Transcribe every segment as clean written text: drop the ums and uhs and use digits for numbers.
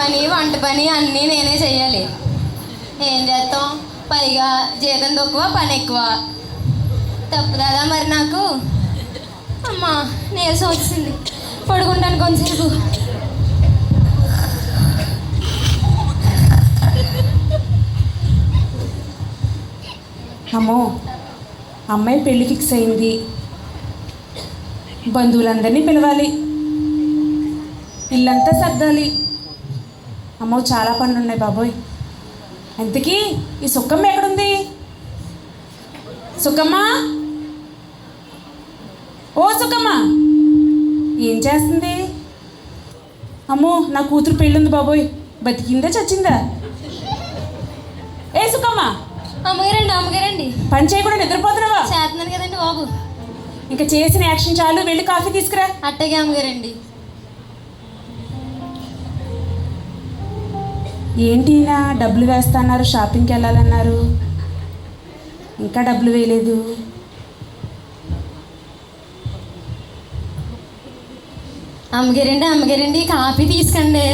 పని వంట పని అన్నీ నేనే చెయ్యాలి. ఏం చేస్తాం, పైగా జీతం తక్కువ పని ఎక్కువ. తప్పు కదా మరి నాకు. అమ్మా నీరసం వచ్చింది, పడుకుంటాను కొంచెంసేపు. అమ్మో, అమ్మాయి పెళ్ళి ఫిక్స్ అయింది. బంధువులందరినీ పిలవాలి, ఇల్లంతా సర్దాలి. అమ్మో, చాలా పనులు ఉన్నాయి బాబోయ్. ఎంతకీ ఈ సుక్కమ్మ ఎక్కడుంది? సుక్కమ్మ, ఓ సుక్కమ్మ, ఏం చేస్తుంది? అమ్మో, నా కూతురు పెళ్ళుంది బాబోయ్. బతికిందా చచ్చిందా? ఏ సుక్కమ్మ, అమ్మగారండి అమ్మగారండి. పని చేయకుండా నిద్రపోతున్నావా? చేస్తున్నాను కదండి బాబు. ఇంకా చేసిన యాక్షన్ చాలు, వెళ్ళి కాఫీ తీసుకురా. అట్టగే అమ్మగారండి. ఏంటి నా డబ్బులు వేస్తున్నారు, షాపింగ్కి వెళ్ళాలన్నారు, ఇంకా డబ్బులు వేయలేదు. అమ్మగారండి అమ్మగారండి, కాఫీ తీసుకండి.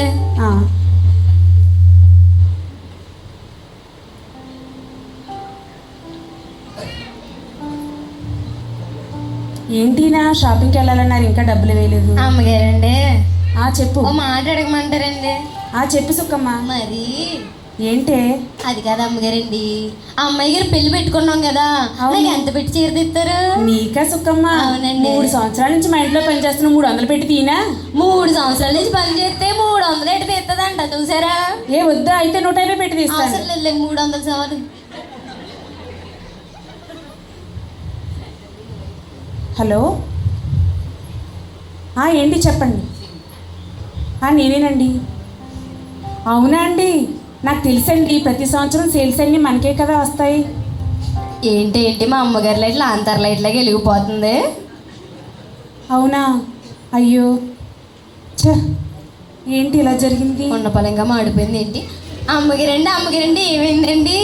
ఏంటి నా షాపింగ్కి వెళ్ళాలన్నారు, ఇంకా డబ్బులు వేయలేదు. అమ్మగారండి చెప్పు. ఓ మాట అడగమంటారండి? చెప్పు సుక్కమ్మ. మరి ఏంటే? అది కాదు అమ్మగారండి, అమ్మాయి గారు పెళ్లి పెట్టుకున్నాం కదా, నాకు ఎంత పెట్టి చీర తీస్తారు? నీకా సుక్కమ్మ? అవునండి. 3 సంవత్సరాల నుంచి మా ఇంట్లో పని చేస్తున్నా, 300 పెట్టి తీనా? 3 సంవత్సరాల నుంచి పని చేస్తే 300 ఎటు తీస్తుందంట, చూసారా? ఏ వద్దా, అయితే 150 పెట్టి తీస్తాను. అసలు 300 సవాలు. హలో, ఏంటి చెప్పండి. నేనేనండి. అవునా అండి, నాకు తెలుసండి, ప్రతి సంవత్సరం సేల్స్ అన్నీ మనకే కదా వస్తాయి. ఏంటి మా అమ్మగారి లైట్లు అంతర్ లైట్లాగా వెలిగిపోతుంది. అవునా? అయ్యో ఛ, ఏంటి ఇలా జరిగింది? ఉండపలంగా మాడిపోయింది. ఏంటి అమ్మగారండి ఏమైందండి?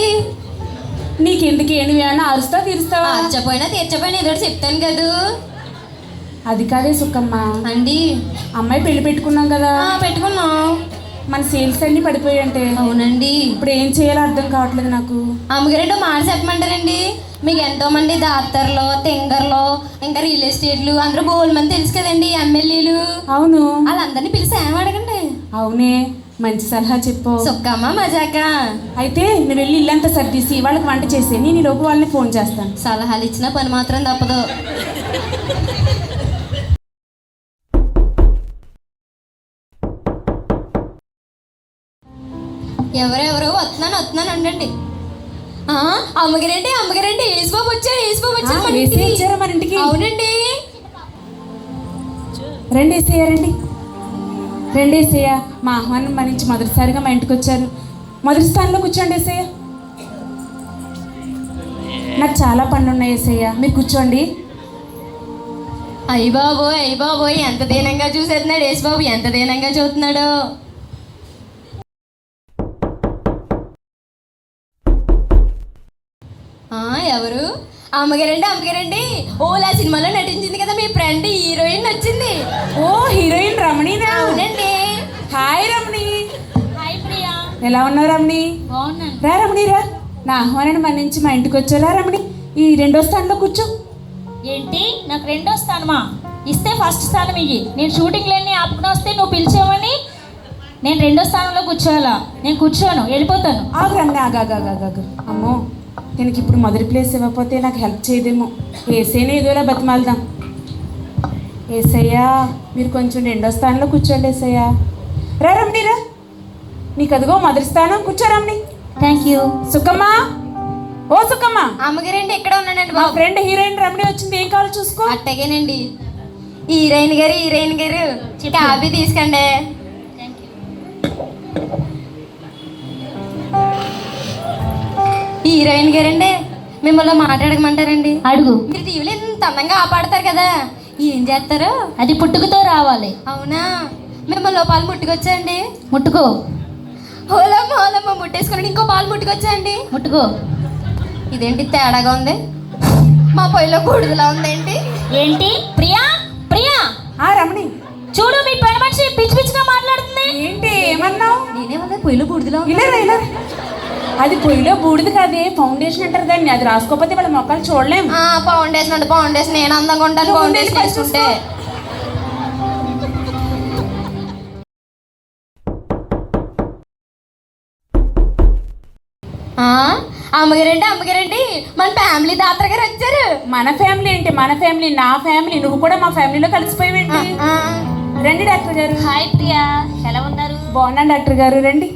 నీకెందుకు, ఏమి అన్నా అరుస్తా తీరుస్తావా? తీర్చపోయినా ఏదో చెప్తాను కదా. అది కాదే సుక్కమ్మ అండి, అమ్మాయి పెళ్లి పెట్టుకున్నాం కదా. పెట్టుకున్నాం. మన సేల్స్ అన్నీ పడిపోయాయంటే. అవునండి. ఇప్పుడు ఏం చేయాలో అర్థం కావట్లేదు నాకు. అమ్మగారండి మాట చెప్పమంటారండి? మీకు ఎంతో మంది డాక్టర్లు, తింగర్లు, ఇంకా రియల్ ఎస్టేట్లు అందరూ బోల్ మంది తెలుసు కదండి, ఎమ్మెల్యేలు. అవును, వాళ్ళందరినీ పిలిచి ఏం అడగండి. అవునే, మంచి సలహా చెప్పు. సుక్కమ్మ మజాక. అయితే నువ్వు వెళ్ళి ఇల్లంతా సర్దీసి వాళ్ళకి వంట చేసి నేను ఈ లోపు వాళ్ళని ఫోన్ చేస్తాను. సలహాలు ఇచ్చిన పని మాత్రం తప్పదు. ఎవరెవరో వస్తున్నాను అండి. అమ్మగారండి యేసుబాబు వచ్చారు మన ఇంటికి. అవునండి. రండి ఏసయ్య, మా ఆహ్వానం మరించి మొదటిసారిగా మా ఇంటికి వచ్చారు. మొదటి స్థానంలో కూర్చోండి ఏసయ్య. నాకు చాలా పనులు ఉన్నాయి ఏసయ్య, మీరు కూర్చోండి. అయ్య బాబోయ్ ఎంత దీనంగా చూసేస్తున్నాడు యేసుబాబు, ఎంత దీనంగా చూస్తున్నాడు. ఎవరు? అమ్మగారండి ఓలా సినిమాలో నటించింది కదా మీ ఫ్రెండ్, హీరోయిన్ వచ్చింది. ఓ, హీరోయిన్ రమణినా? అవునండి. హాయ్ రమణి. హాయ్ ప్రియా. ఎలా ఉన్నావు రమణి? బాగున్నాను. రా రమణి రా, నా ఆహ్వానాన్ని మన్నించి మా ఇంటికి వచ్చారా రమణి? ఈ 2వ స్థానంలో కూర్చో. ఏంటి, నాకు 2వ స్థానమా? ఇస్తే ఫస్ట్ స్థానం ఇయ్యి. నేను షూటింగ్లన్నీ ఆపుకుని వస్తే నువ్వు పిలిచావని నేను 2వ స్థానంలో కూర్చోవాలా? నేను కూర్చోను, వెళ్ళిపోతాను. ఆగు రమణి, ఆగాగాగాగాగు. అమ్మో, దీనికి ఇప్పుడు మొదటి ప్లేస్ ఇవ్వకపోతే నాకు హెల్ప్ చేయదేమో. ఏసైనా ఏదోలా బతిమాలదాం. ఏసయ్యా, మీరు కొంచెం 2వ స్థానంలో కూర్చోండి ఏసయ్యా. రా రమణి రా, నీకు అదిగో మొదటి స్థానం, కూర్చో రమణి. Thank you. సుక్కమ్మ, ఓ సుక్కమ్మ. అమ్మగారండి ఎక్కడ ఉన్నానండి? మా ఫ్రెండ్ హీరోయిన్ రమణి వచ్చింది, ఏం కావాలో చూసుకో. అట్టగేనండి. హీరోయిన్ గారు కాఫీ తీసుకోండి. హీరోయిన్ గారండి, మిమ్మల్ని మాట్లాడమంటారండి? అడుగు. మీరు టీవీలో ఎంత అందంగా ఆపాడతారు కదా, ఏం చేస్తారు? అది పుట్టుకతో రావాలి. అవునా? మిమ్మల్ని పాలు ముట్టుకొచ్చండి? ముట్టుకో. హోలమ్మ ముట్టేసుకుని ఇంకో పాలు ముట్టుకొచ్చండి? ముట్టుకో. ఇదేంటి తేడాగా ఉంది, మా పొయ్యిలో బూడిదలా ఉందేంటి? ఏంటి ప్రియా? రమణి చూడు, మీ పని మనిషి పిచ్చి పిచ్చిగా మాట్లాడుతుంది. ఏంటి, ఏమన్నావు? పొయ్యిలో బూడిదలో ఇలా ఇలా అది పొయ్యిలో బూడిది కాదే, ఫౌండేషన్ అంటారు దాన్ని. అది రాసుకోకపోతే వాళ్ళ మొక్కలు చూడలేము. ఫౌండేషన్ అంటే ఫౌండేషన్ నేను అందంగా ఉంటాను ఫౌండేషన్ వేసుకుంటే. అమ్మగారండి మన ఫ్యామిలీ డాక్టర్ గారు వచ్చారు. మన ఫ్యామిలీ ఏంటి? మన ఫ్యామిలీ నా ఫ్యామిలీ. నువ్వు కూడా మా ఫ్యామిలీలో కలిసిపోయావేంటి? రండి డాక్టర్ గారు. హాయ్ ప్రియా, ఎలా ఉన్నారు? బాగున్నాను డాక్టర్ గారు. రండి.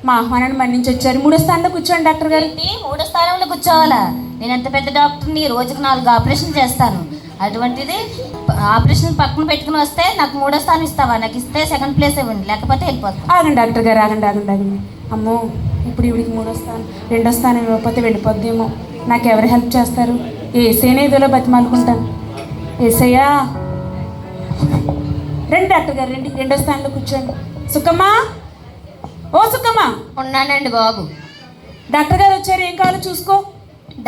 మా ఆహ్వానాన్ని మన్నించి వచ్చారు. 3వ స్థానంలో కూర్చోండి డాక్టర్ గారు. 3వ స్థానంలో కూర్చోవాలా? నేను ఎంత పెద్ద డాక్టర్ని, రోజుకు 4 ఆపరేషన్ చేస్తాను. అటువంటిది ఆపరేషన్ పక్కన పెట్టుకుని వస్తే నాకు 3వ స్థానం ఇస్తావా? నాకు ఇస్తే 2nd ప్లేస్ ఇవ్వండి, లేకపోతే వెళ్ళిపోతాను. ఆగండి డాక్టర్ గారు, ఆగండి. అమ్మో, ఇప్పుడు ఇవిడికి 3వ స్థానం, 2వ స్థానం ఇవ్వకపోతే వెళ్ళిపోద్దేమో. నాకు ఎవరు హెల్ప్ చేస్తారు? ఏసైనా ఏదోలో బతిమాలుకుంటాను. ఏసయ్యా, రండి డాక్టర్ గారు, రండి. 2వ స్థానంలో కూర్చోండి. సుఖమ్మా, ఓ సుఖమ్మా. ఉన్నానండి బాబు. డాక్టర్ గారు వచ్చారు, ఏం కావాలో చూసుకో.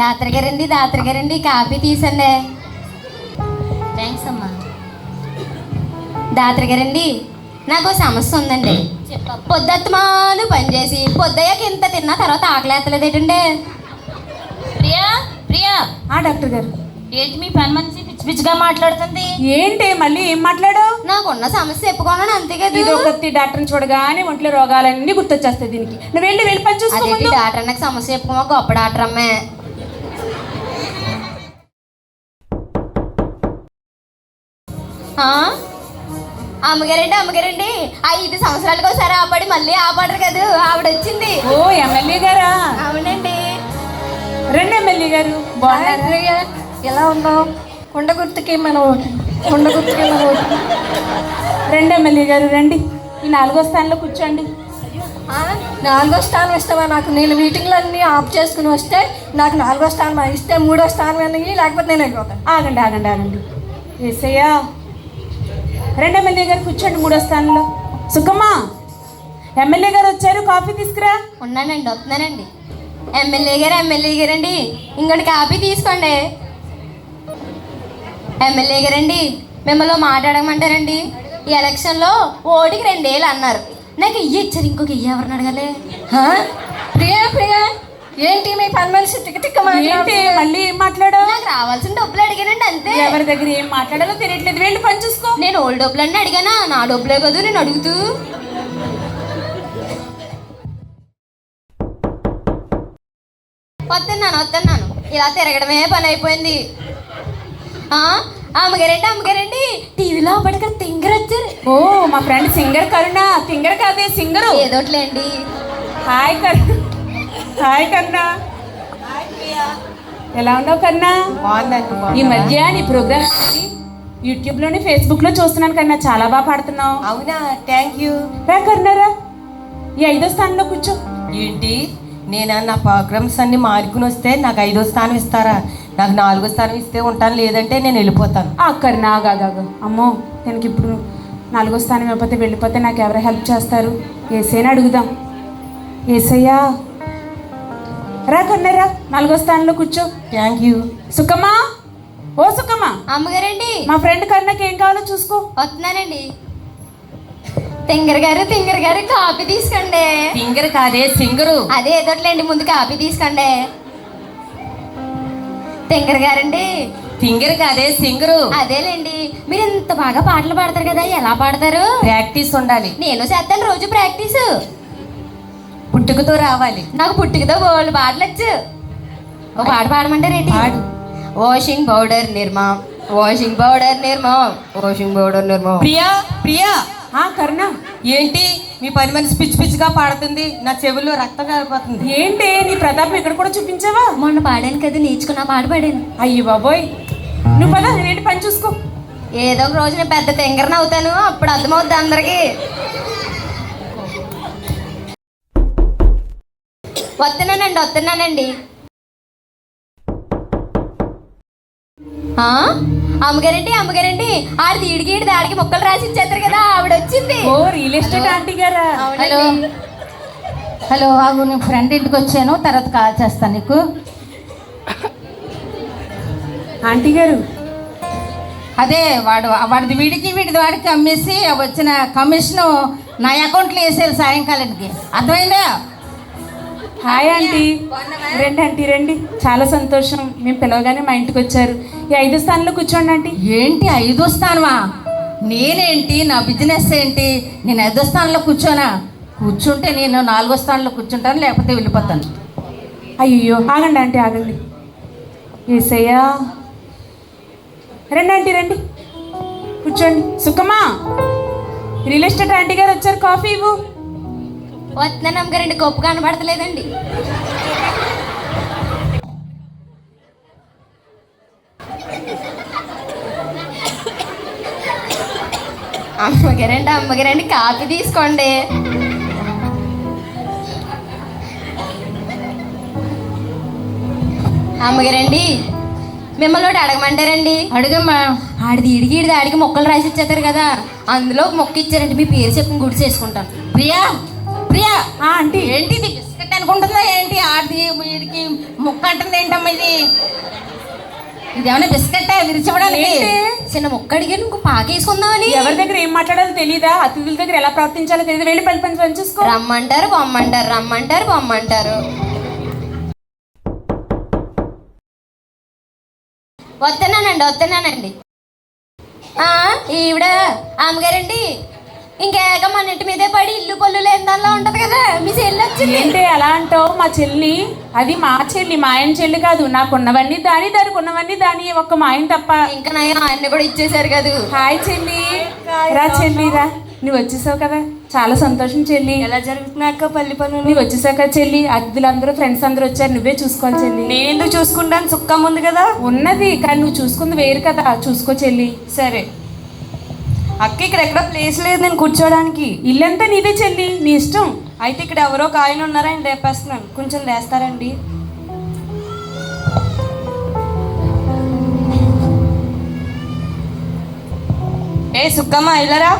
డాక్టర్ గారండి కాఫీ తీసండి. థ్యాంక్స్ అమ్మా. డాక్టర్ గారండి, నాకు సమస్య ఉందండి. పొద్దుమాలు పనిచేసి పొద్దయ్యాక ఇంత తిన్నా తర్వాత ఆకలేస్తలేదు ఏంటండి? ప్రియా డాక్టర్ గారు. ఏంటి మీ పని మనిషి పిచ్చి పిచ్చిగా మాట్లాడుతుంది? ఏంటి మళ్ళీ ఏం మాట్లాడావు? నాకున్న సమస్య చెప్పుకోను అంతే కదా. ఇది ఒకటి డాక్టర్ని చూడగానే ఒంట్లో రోగాలన్నీ గుర్తొచ్చేస్తాయి దీనికి. నువ్వు వెళ్ళి పని చూసుకో. డాక్టర్ నాకు సమస్య చెప్పుకోమా, గొప్ప డాక్టర్ అమ్మే. అమ్మగారండి 5 సంవత్సరాలకు ఒకసారి ఆపడి మళ్ళీ ఆపడరు కదా, ఆవిడ వచ్చింది. ఓ ఎమ్మెల్యే గారా? అవునండి. రెండు ఎమ్మెల్యే గారు. బాగున్నారా? ఎలా ఉన్నావు? కొండ గుర్తుకి మన ఓటు. రెండు ఎమ్మెల్యే గారు రండి. ఈ 4వ స్థానంలో కూర్చోండి. 4వ స్థానం ఇస్తావా నాకు? నేను మీటింగ్లు అన్నీ ఆఫ్ చేసుకుని వస్తే నాకు 4వ స్థానం ఇస్తే 3వ స్థానం అనేది, లేకపోతే నేను అయిపోతాను. ఆగండి. ఏసయ్యా, రెండు ఎమ్మెల్యే గారు కూర్చోండి 3వ స్థానంలో. సుఖమ్మా, ఎమ్మెల్యే గారు వచ్చారు, కాఫీ తీసుకురా. ఉన్నానండి, వస్తున్నానండి. ఎమ్మెల్యే గారండి, ఇంకోటి కాఫీ తీసుకోండి. ఎమ్మెల్యే గారండి, మిమ్మల్ని మాట్లాడమంటారండి. ఈ ఎలక్షన్లో ఓటికి 2 ఏళ్ళు అన్నారు. నాకు ఇచ్చారు, ఇంకొక ఎవరిని అడగాలి? ప్రియా ఏంటి మీ పని మనిషి టిక్క మళ్ళీ ఏం మాట్లాడావు? నాకు రావాల్సిన డబ్బులు అడిగానండి అంతే. ఎవరి దగ్గర ఏం మాట్లాడాలో తెలియట్లేదు. వెళ్ళి పని చూసుకో. నేను ఓల్డ్ డబ్బులన్నీ అడిగానా? నా డబ్బులే కదా నేను అడుగుతూ. వస్తున్నాను. ఇలా తిరగడమే పని అయిపోయింది. అమ్మగారండి టీవీలో అప్పటికి తింగర్ వచ్చారు. ఓ మా ఫ్రెండ్ సింగర్ కరుణ. తింగర్ కాదే, సింగరు. ఏదోట్లేండి. హాయ్ కరుణ. ఎలా ఉన్నావు కన్నా? ఈ మధ్య నీ ప్రోగ్రామ్ యూట్యూబ్లోని ఫేస్బుక్లో చూస్తున్నాను కన్నా. చాలా బాగా పాడుతున్నావు. అవునా? Thank you. రా కన్నారా, ఈ 5వ స్థానంలో కూర్చో. ఏంటి, నేను నా ప్రోగ్రామ్స్ అన్ని మారుకుని వస్తే నాకు 5వ స్థానం ఇస్తారా? నాకు 4వ స్థానం ఇస్తే ఉంటాను, లేదంటే నేను వెళ్ళిపోతాను. కన్నా ఆగాగా. అమ్మో, నేను ఇప్పుడు 4వ స్థానం ఇవ్వకపోతే వెళ్ళిపోతే నాకు ఎవరు హెల్ప్ చేస్తారు? ఏసైనా అడుగుదాం. ఏసయ్యా, రా కన్నారా, 4వ స్థానంలో కూర్చో. Thank you. సుఖమ్మా, ఓ సుఖమ్మా. అమ్మగారండి, మా ఫ్రెండ్ కన్నకి ఏం కావాలో చూసుకో. వస్తున్నానండి. తింగర్ గారు కాఫీ తీసుకోండి. సింగర్ కాదే, సింగరు. అదే ఏదోట్లేండి, ముందు కాఫీ తీసుకోండి. తింగర్ గారండి. సింగర్ కాదే, సింగరు. అదేలేండి, మీరు ఇంత బాగా పాటలు పాడతారు కదా, ఎలా పాడతారు? ప్రాక్టీస్ ఉండాలి. నేను చేస్తాను రోజు ప్రాక్టీస్. పుట్టుకతో రావాలి. నాకు పుట్టుకతో బోల్డ్ పాటలు వచ్చు. ఒక పాట పాడమంటారేంటి? వాషింగ్ పౌడర్ నిర్మా. ప్రియా. కరుణ, ఏంటి మీ పని మనిషి పిచ్చిగా పాడుతుంది? నా చెవుల్లో రక్తం కారిపోతుంది. ఏంటి నీ ప్రతాపం ఇక్కడ కూడా చూపించావా? మొన్న పాడాను కదా, నేర్చుకున్న పాట పాడాను. అయ్యి బాబోయ్, నువ్వు పద, నేనేంటి పని చూసుకో. ఏదో ఒక రోజు నేను పెద్ద తింగరని అవుతాను, అప్పుడు అర్థమవుద్ది అందరికి. వస్తున్నానండి. అమ్మగారండి ఆడి తీడికి దాడికి మొక్కలు రాసి ఇచ్చేస్తారు కదా, ఆవిడ వచ్చింది. ఓ రియల్ ఎస్టేట్ ఆంటీ గారా? హలో ఆగు, నేను ఫ్రెండ్ ఇంటికి వచ్చాను, తర్వాత కాల్ చేస్తాను నీకు. ఆంటీ గారు, అదే వాడిది వీడికి అమ్మేసి వచ్చిన కమిషన్ నా అకౌంట్లో వేసారు సాయంకాలానికి, అర్థమైందా? Hi aunty. రండి ఆంటీ రండి, చాలా సంతోషం. మేము పిలవగానే మా ఇంటికి వచ్చారు. ఈ 5వ స్థానంలో కూర్చోండి ఆంటీ. ఏంటి 5వ స్థానమా? నేనేంటి, నా బిజినెస్ ఏంటి? నేను 5వ స్థానంలో కూర్చోనా? కూర్చుంటే నేను 4వ స్థానంలో కూర్చుంటాను, లేకపోతే వెళ్ళిపోతాను. అయ్యో ఆగండి ఆంటీ ఆగండి. ఏసయ్యా, రండి ఆంటీ రండి, కూర్చోండి. సుఖమా, రియల్ ఎస్టేట్ ఆంటీ గారు వచ్చారు, కాఫీ ఇవ్వు. వస్తున్నాను అమ్మగారండి, గొప్ప కనబడతలేదండి. అమ్మగారండి కాఫీ తీసుకోండి. అమ్మగారండి మిమ్మల్ని ఒకటి అడగమంటారండి? అడుగమ్మా. ఆడిది ఈడికి ఆడికి మొక్కలు రాసి ఇచ్చేస్తారు కదా, అందులో ఒక మొక్క ఇచ్చారండి. మీ పేరు చెప్పి గుడి చేసుకుంటాను. ప్రియా ప్రియా, ఆంటీ ఏంటి ఇది? బిస్కెట్ అనుకుంటుందా ఏంటి? ఆడిది వీడికి ముక్క అంటుంది ఏంటమ్మా ఇది? ఇదేమన్నా బిస్కెట్ విరిచివ్వడానికి? చిన్న మొక్క అడిగాను, ఇంకో పాక వేసుకుందామని. ఎవరి దగ్గర ఏం మాట్లాడాలో తెలీదా? అతిథుల దగ్గర ఎలా ప్రవర్తించాలో తెలియదు. వెళ్ళి పని చూసుకో. రమ్మంటారు బొమ్మంటారు, రమ్మంటారు బొమ్మంటారు. వస్తున్నానండి. ఈవిడ అమ్మగారండి ఇంకేక మన ఇంటి మీదే పడి ఇల్లు పళ్ళు లేని దానిలో ఉంటది కదా, మీ చెల్లి వచ్చింది. ఏంటి అలా అంటావు? మా చెల్లి అది మా చెల్లి, మా ఆయన చెల్లి కాదు. నాకున్నవన్నీ దాని, దానికి ఉన్నవన్నీ దాని, ఒక్క మా ఆయన తప్ప. ఇంకా నయం ఆయన్ని కూడా ఇచ్చేసారు కదా. హాయ్ చెల్లి, రా చెల్లి రా. నువ్వు వచ్చేసావు కదా, చాలా సంతోషం చెల్లి. ఎలా జరుగుతున్నాక పల్లి పనులు? నువ్వు వచ్చేసావు కదా చెల్లి. అతిథులందరూ ఫ్రెండ్స్ అందరూ వచ్చారు, నువ్వే చూసుకోవాలి చెల్లి. నేను ఎందుకు చూసుకుంటాను? సుక్కం ఉంది కదా. ఉన్నది, కానీ నువ్వు చూసుకుంది వేరు కదా, చూసుకో చెల్లి. సరే అక్క, ఇక్కడ ఎక్కడ ప్లేస్ లేదు నేను కూర్చోడానికి. ఇల్లంతా నీదే చెల్లి, నీ ఇష్టం. అయితే ఇక్కడ ఎవరో ఒక ఆయన ఉన్నారా, ఆయన లేపేస్తున్నాను, కొంచెం లేస్తారండి. ఏ సుక్కమ్మ ఇల్లరా.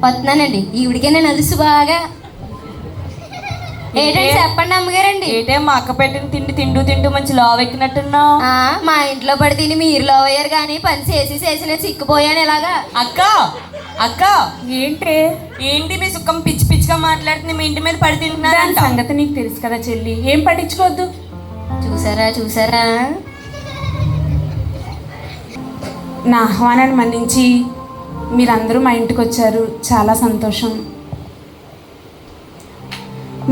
వస్తున్నానండి. ఈవిడికే నేను అలుసు బాగా. ఏంటంటే చెప్పండి అమ్మగారండి. ఏటే మా అక్క పెట్టిన తిండి తింటూ మంచి లావ్ ఎక్కినట్టున్నావు. మా ఇంట్లో పడి తిని మీరు లవ్ అయ్యారు, కానీ పని చేసి నేను సిక్కిపోయాను ఇలాగా. అక్క ఏంటి మీ సుక్కం పిచ్చి పిచ్చిగా మాట్లాడుతుంది? మీ ఇంటి మీద పడి దాని తింటున్నారంట. సంగతి నీకు తెలుసు కదా చెల్లి, ఏం పట్టించుకోవద్దు. చూసారా నా ఆహ్వానాన్ని మన్నించి మీరందరూ మా ఇంటికి వచ్చారు, చాలా సంతోషం.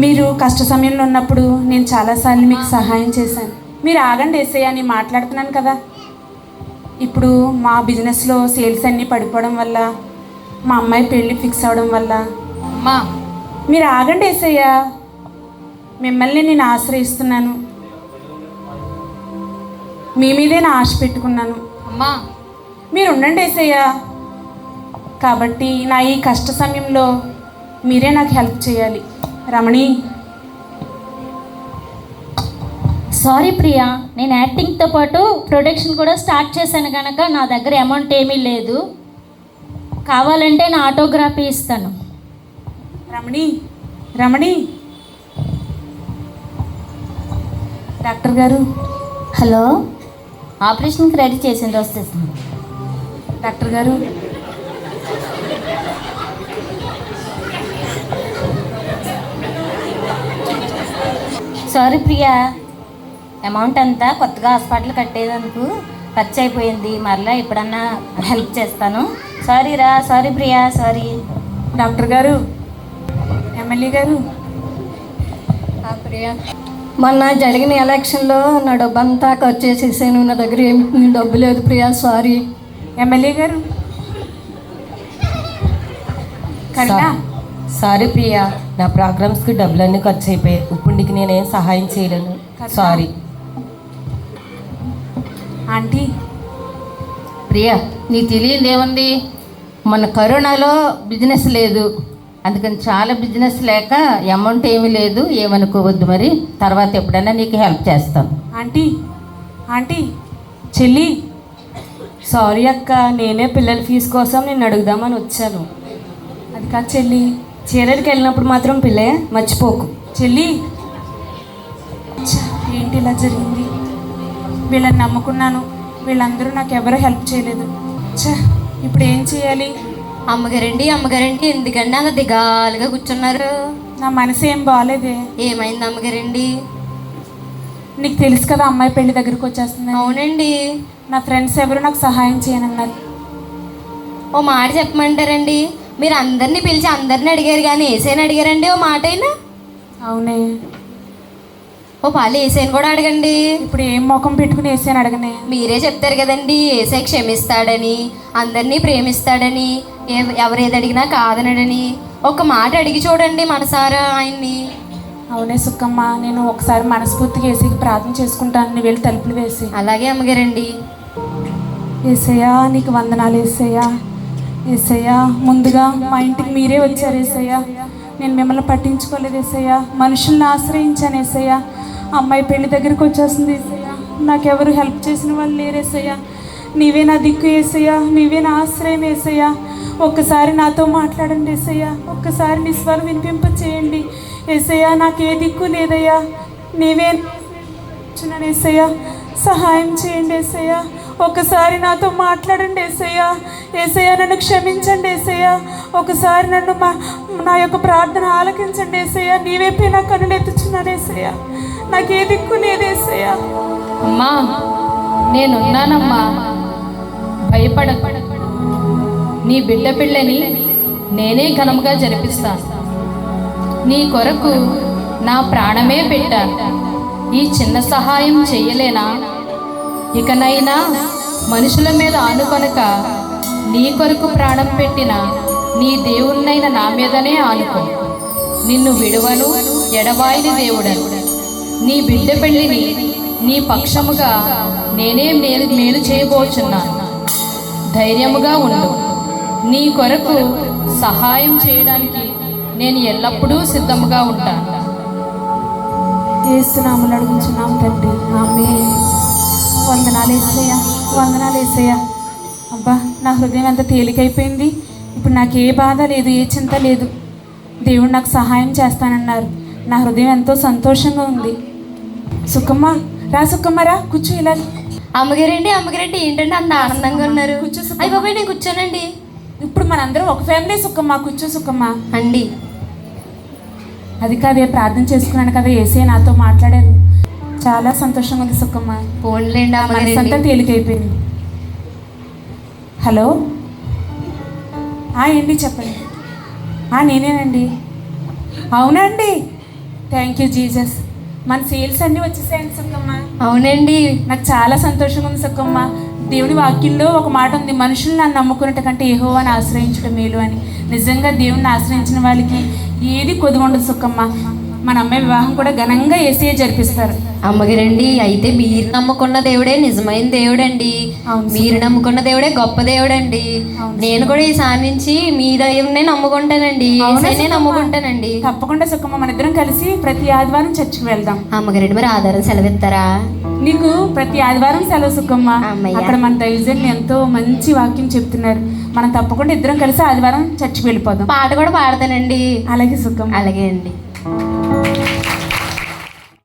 మీరు కష్ట సమయంలో ఉన్నప్పుడు నేను చాలాసార్లు మీకు సహాయం చేశాను. మీరు ఆగండి ఏసయ్య, నేను మాట్లాడుతున్నాను కదా. ఇప్పుడు మా బిజినెస్లో సేల్స్ అన్నీ పడిపోవడం వల్ల, మా అమ్మాయి పెళ్ళి ఫిక్స్ అవ్వడం వల్ల, అమ్మా మీరు ఆగండి ఏసయ్య, మిమ్మల్ని నేను ఆశ్రయిస్తున్నాను. మీ మీదే నా ఆశ పెట్టుకున్నాను. అమ్మా మీరు ఉండండి ఏసయ్య. కాబట్టి నా ఈ కష్ట సమయంలో మీరే నాకు హెల్ప్ చేయాలి. రమణి. సారీ ప్రియా, నేను యాక్టింగ్తో పాటు ప్రొడక్షన్ కూడా స్టార్ట్ చేశాను కనుక నా దగ్గర అమౌంట్ ఏమీ లేదు. కావాలంటే నా ఆటోగ్రఫీ ఇస్తాను. రమణి డాక్టర్ గారు. హలో, ఆపరేషన్కి రెడీ చేసింది, వస్తేస్తాను. డాక్టర్ గారు, సారీ ప్రియా, అమౌంట్ అంతా కొత్తగా హాస్పిటల్ కట్టేదందుకు ఖర్చు అయిపోయింది. మరలా ఎప్పుడన్నా హెల్ప్ చేస్తాను. Sorry Priya, sorry. డాక్టర్ గారు, ఎమ్మెల్యే గారు. ప్రియా, మొన్న జరిగిన ఎలక్షన్లో నా డబ్బంతా ఖర్చు చేసేసాను. నా దగ్గర ఏమి డబ్బు లేదు ప్రియా, సారీ. ఎమ్మెల్యే గారు. కన్నా. సారీ ప్రియా, నా ప్రోగ్రామ్స్కి డబ్బులన్నీ ఖర్చు అయిపోయాయి. ఇప్పుడు నీకు నేనేం సహాయం చేయలేను, సారీ. ఆంటీ. ప్రియా, నీకు తెలియదు ఏముంది, మన కరోనాలో బిజినెస్ లేదు, అందుకని చాలా బిజినెస్ లేక అమౌంట్ ఏమీ లేదు, ఏమనుకోవద్దు. మరి తర్వాత ఎప్పుడైనా నీకు హెల్ప్ చేస్తాను. ఆంటీ చెల్లి. సారీ అక్క, నేనే పిల్లల ఫీజు కోసం నేను అడుగుదామని వచ్చాను. అది కాదు చెల్లి, చీరలకు వెళ్ళినప్పుడు మాత్రం పిల్లే మర్చిపోకు. చెల్లి. ఏంటి ఇలా జరిగింది? వీళ్ళని నమ్ముకున్నాను, వీళ్ళందరూ నాకు ఎవరు హెల్ప్ చేయలేదు. ఇప్పుడు ఏం చేయాలి? అమ్మగారండి అమ్మగారండి ఎందుకండి అంత దిగాలుగా కూర్చున్నారు? నా మనసు ఏం బాగాలేదే. ఏమైంది అమ్మగారండి? నీకు తెలుసు కదా అమ్మాయి పెళ్లి దగ్గరికి వచ్చేస్తుంది. అవునండి. నా ఫ్రెండ్స్ ఎవరు నాకు సహాయం చేయనన్నారు. ఓ మాట చెప్పమంటారండి? మీరు అందరినీ పిలిచి అందరిని అడిగారు కానీ ఏసైని అడిగారండి ఓ మాట అయినా? అవునే. ఓ పాలు ఏసైని కూడా అడగండి. ఇప్పుడు ఏం ముఖం పెట్టుకుని వేసాను అడగనే? మీరే చెప్తారు కదండి ఏసై క్షమిస్తాడని, అందరినీ ప్రేమిస్తాడని, ఎవరు ఏది అడిగినా కాదనడని. ఒక మాట అడిగి చూడండి మనసారా ఆయన్ని. అవునే సుక్కమ్మ, నేను ఒకసారి మనస్ఫూర్తిగా ఏసైకి ప్రార్థన చేసుకుంటాను. నువ్వు వెళ్ళి తలుపులు వేసి. అలాగే అమ్మగారండి. ఏసయ్యా నీకు వందనాలు ఏసయ్యా. ఏసయ్యా ముందుగా మా ఇంటికి మీరే వచ్చారు ఏసయ్యా. నేను మిమ్మల్ని పట్టించుకోలేదు ఏసయ్యా. మనుషుల్ని ఆశ్రయించాను ఏసయ్యా. అమ్మాయి పెళ్లి దగ్గరికి వచ్చేస్తుంది ఏసయ్యా. నాకెవరు హెల్ప్ చేసిన వాళ్ళు లేరు ఏసయ్యా. నీవే నా దిక్కు ఏసయ్యా. నీవే నా ఆశ్రయం ఏసయ్యా. ఒక్కసారి నాతో మాట్లాడండి ఏసయ్యా. ఒక్కసారి నీ స్వరం వినిపింప చేయండి ఏసయ్యా. నాకే దిక్కు లేదయ్యా. నీవే చున్నాను ఏసయ్యా. సహాయం చేయండి ఏసయ్యా. ఒకసారి నాతో మాట్లాడండి ఏసయ్యా. ఏసయ్యా నన్ను క్షమించండి ఏసయ్యా. ఒకసారి నన్ను నా యొక్క ప్రార్థన ఆలకించండి ఏసయ్యా. నీవైపే నా కన్నులు ఎత్తుచున్నాను ఏసయ్యా. నాకే దిక్కు లేదు ఏసయ్యా. అమ్మా నేనున్నానమ్మా, భయపడకు. నీ బిడ్డ పిల్లని నేనే ఘనముగా జరిపిస్తాను. నీ కొరకు నా ప్రాణమే పెట్టాను. ఈ చిన్న సహాయం చెయ్యలేనా? ఇకనైనా మనుషుల మీద ఆనుకొనక నీ కొరకు ప్రాణం పెట్టిన నీ దేవుణ్ణైన నా మీదనే ఆనుకో. నిన్ను విడువను, ఎడబాయిని దేవుడను. నీ బిడ్డ పెళ్ళిని నీ పక్షముగా నేనే మేలు చేయబోచున్నాను. ధైర్యముగా ఉండు. నీ కొరకు సహాయం చేయడానికి నేను ఎల్లప్పుడూ సిద్ధముగా ఉంటాను. ఏసునామములో అడుగుచున్నాం తండ్రి, ఆమేన్. వందనాలు యేసయ్యా, వందనాలు యేసయ్యా. అబ్బా నా హృదయం ఎంత తేలికైపోయింది. ఇప్పుడు నాకు ఏ బాధ లేదు, ఏ చింత లేదు. దేవుడు నాకు సహాయం చేస్తానన్నారు. నా హృదయం ఎంతో సంతోషంగా ఉంది. సుఖమ్మ రా, సుఖమ్మ రా, కూర్చో. ఇలా అమ్మగారండి అమ్మగారండి ఏంటంటే అంత ఆనందంగా ఉన్నారు? అయ్య బాబాయ్ నేను కూర్చోనండి. ఇప్పుడు మనందరం ఒక ఫ్యామిలీ సుఖమ్మ. కూర్చో సుఖమ్మ. అండి అది కాదే, ప్రార్థన చేసుకున్నాను కదా, ఏసే నాతో మాట్లాడారు. చాలా సంతోషంగా ఉంది సుఖమ్మ. ఫోన్లేండి మనసు అంతా తేలికైపోయింది. హలో ఏంటి చెప్పండి. నేనేనండి. అవునండి, థ్యాంక్ యూ జీసస్. మన సేల్స్ అన్నీ వచ్చేసాయండి సుఖమ్మ. అవునండి. నాకు చాలా సంతోషంగా ఉంది సుఖమ్మ. దేవుని వాక్యంలో ఒక మాట ఉంది, మనుషులు నన్ను నమ్ముకున్నట్టు కంటే యెహోవాను ఆశ్రయించడం మేలు అని. నిజంగా దేవుణ్ణి ఆశ్రయించిన వాళ్ళకి ఏది కొదువు ఉండదు సుఖమ్మ. మన అమ్మాయి వివాహం కూడా ఘనంగా యేసయ్య జరిపిస్తారు. అమ్మగారండి అయితే మీరు నమ్ముకున్న దేవుడే నిజమైన దేవుడండి. మీరు నమ్ముకున్న దేవుడే గొప్ప దేవుడండి. నేను కూడా ఈసారి నుంచి మీ దేవుడినే నమ్ముకుంటానండి, యేసయ్యనే నమ్ముకుంటానండి. తప్పకుండా సుఖమ్మ, మన ఇద్దరం కలిసి ప్రతి ఆదివారం చర్చికి వెళ్దాం. అమ్మగారండి మరి ఆధారం సెలవిస్తారా? నీకు ప్రతి ఆదివారం సెలవు సుఖమ్మ. అక్కడ మన దైవజనులు ఎంతో మంచి వాక్యం చెప్తున్నారు. మనం తప్పకుండా ఇద్దరం కలిసి ఆదివారం చర్చికి వెళ్ళిపోదాం. పాట కూడా పాడతానండి. అలాగే సుఖమ్మ. అలాగే అండి.